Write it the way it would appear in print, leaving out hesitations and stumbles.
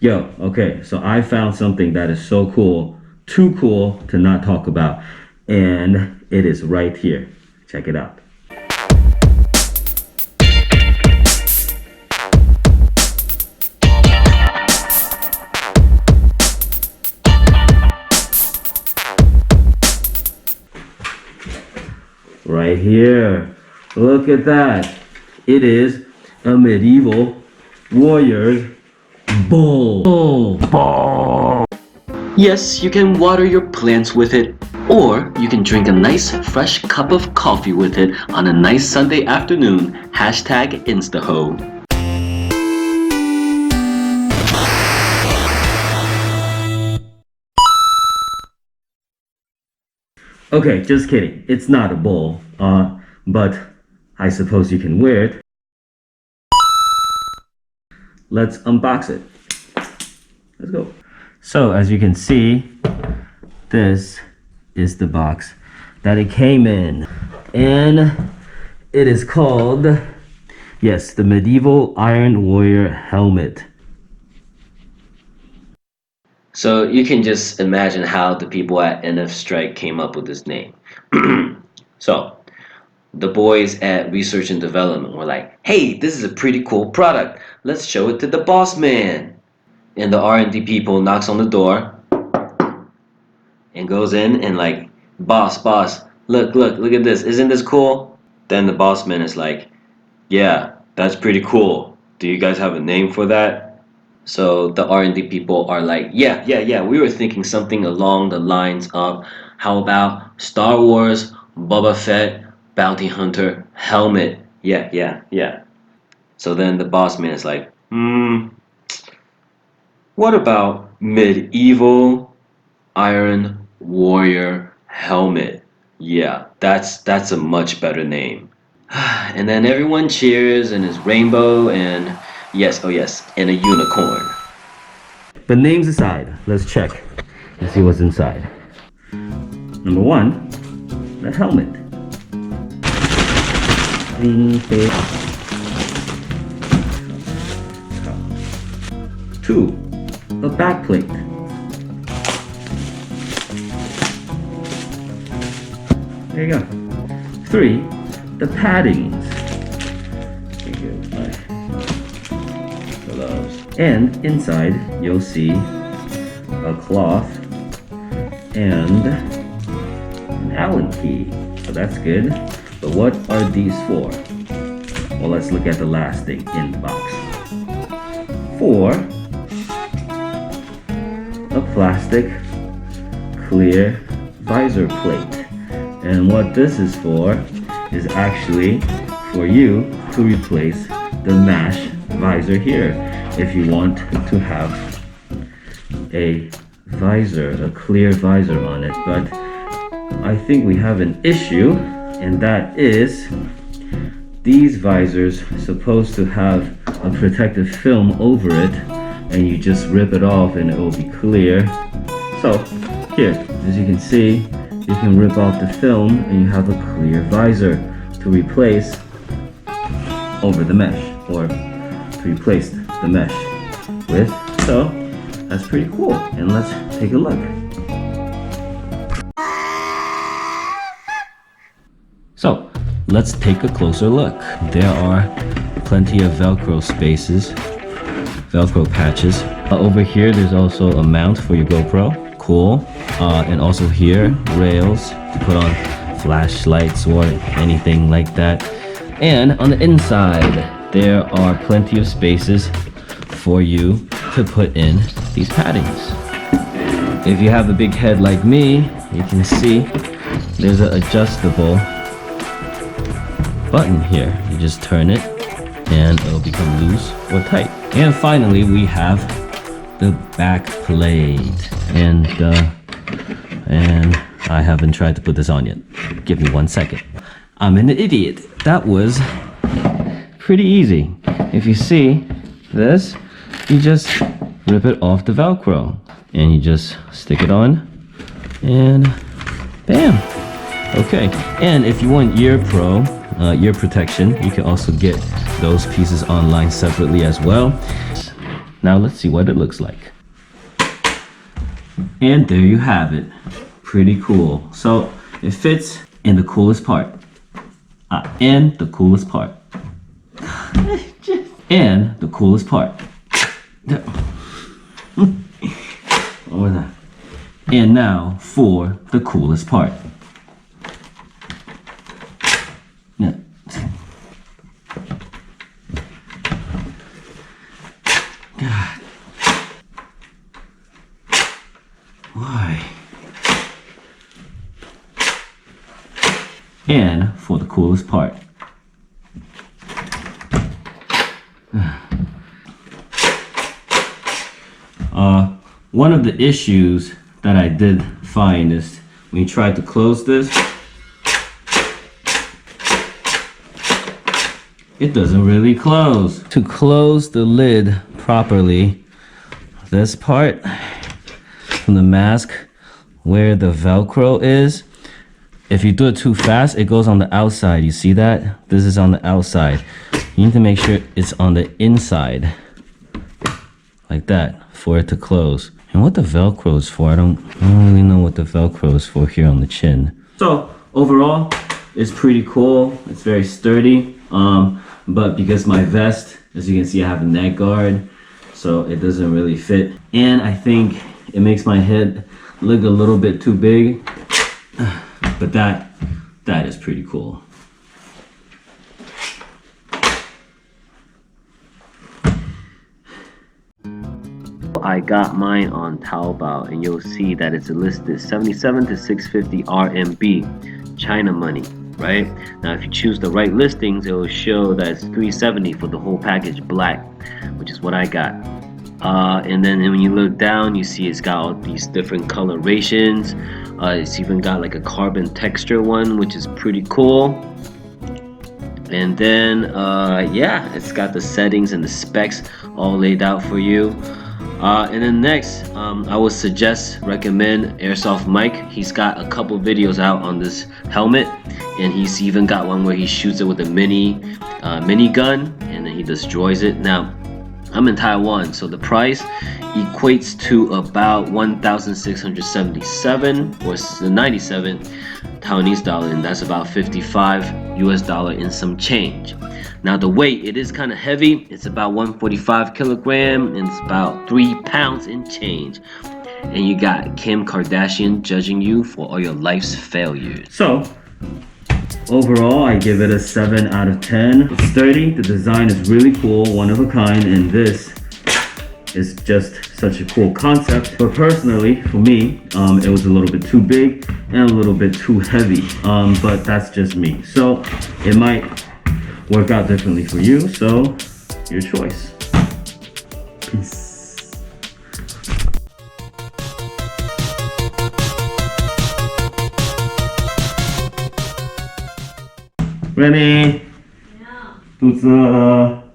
Yo, okay, so I found something that is so cool, too cool to not talk about, and it is right here. Check it out. Right here. Look at that. It is a medieval warrior's bowl. Yes, you can water your plants with it, or you can drink a nice fresh cup of coffee with it on a nice Sunday afternoon. Hashtag InstaHo. Okay, just kidding. It's not a bowl, but I suppose you can wear it. Let's unbox it. Let's go. So as you can see, this is the box that it came in. And it is called, yes, the Medieval Iron Warrior Helmet. So you can just imagine how the people at NF Strike came up with this name. So the boys at Research and Development were like, hey, this is a pretty cool product. Let's show it to the boss man. And the R&D people knocks on the door and goes in and like, boss, look at this. Isn't this cool? Then the boss man is like, yeah, that's pretty cool. Do you guys have a name for that? So the R&D people are like, yeah, we were thinking something along the lines of, how about Star Wars, Boba Fett, Bounty Hunter, Helmet? Yeah. So then the boss man is like, what about Medieval Iron Warrior Helmet? Yeah, that's a much better name. And then everyone cheers and it's rainbow and yes, and a unicorn. But names aside, let's check and see what's inside. Number one, the helmet. 2, a backplate. There you go. 3, the paddings. And inside you'll see a cloth and an Allen key. So that's good. But what are these for? Well, let's look at the last thing in the box. 4, a plastic clear visor plate. And what this is for is actually for you to replace the mesh visor here if you want to have a visor, a clear visor on it. But I think we have an issue, and that is these visors are supposed to have a protective film over it, and you just rip it off and it will be clear. So here, as you can see, you can rip off the film and you have a clear visor to replace over the mesh, or to replace the mesh with. So that's pretty cool, and let's take a look. So let's take a closer look. There are plenty of Velcro spaces, Velcro patches. Over here there's also a mount for your GoPro. Cool. And also here, rails to put on flashlights or anything like that. And on the inside, there are plenty of spaces for you to put in these paddings. If you have a big head like me, you can see there's an adjustable button here. You just turn it and it'll become loose or tight. And finally, we have the back plate. And I haven't tried to put this on yet. Give me 1 second. I'm an idiot. That was pretty easy. If you see this, you just rip it off the Velcro and you just stick it on and bam. Okay, and if you want ear protection, you can also get those pieces online separately as well. Now let's see what it looks like. And there you have it. Pretty cool. So it fits in the coolest part. And the coolest part. And the coolest part. What was that? And now for the coolest part. Yeah. God. Why? And for the coolest part. One of the issues that I did find is when you try to close this, it doesn't really close. To close the lid properly, this part from the mask where the Velcro is, if you do it too fast, it goes on the outside. You see that? This is on the outside. You need to make sure it's on the inside, like that, for it to close. And what the Velcro is for, I don't really know what the Velcro is for here on the chin. So overall, it's pretty cool. It's very sturdy. But because my vest, as you can see, I have a neck guard, so it doesn't really fit. And I think it makes my head look a little bit too big. But that is pretty cool. I got mine on Taobao, and you'll see that it's listed 77 to 650 RMB, China money, right? Now, if you choose the right listings, it will show that it's 370 for the whole package, black, which is what I got. And then when you look down, you see it's got all these different colorations. It's even got like a carbon texture one, which is pretty cool. And then, yeah, it's got the settings and the specs all laid out for you. And then next, I would recommend Airsoft Mike. He's got a couple videos out on this helmet, and he's even got one where he shoots it with a mini gun, and then he destroys it. Now, I'm in Taiwan, so the price equates to about 1,677 or 97 Taiwanese dollar, and that's about 55 US dollar and some change. Now the weight, it is kind of heavy. It's about 145 kilogram, and it's about 3 pounds and change. And you got Kim Kardashian judging you for all your life's failures. So overall, I give it a 7 out of 10. It's sturdy, the design is really cool, one of a kind, and this is just such a cool concept. But personally, for me, it was a little bit too big and a little bit too heavy. But that's just me. So it might work out differently for you, so your choice. Peace. Ready? 肚子饿了。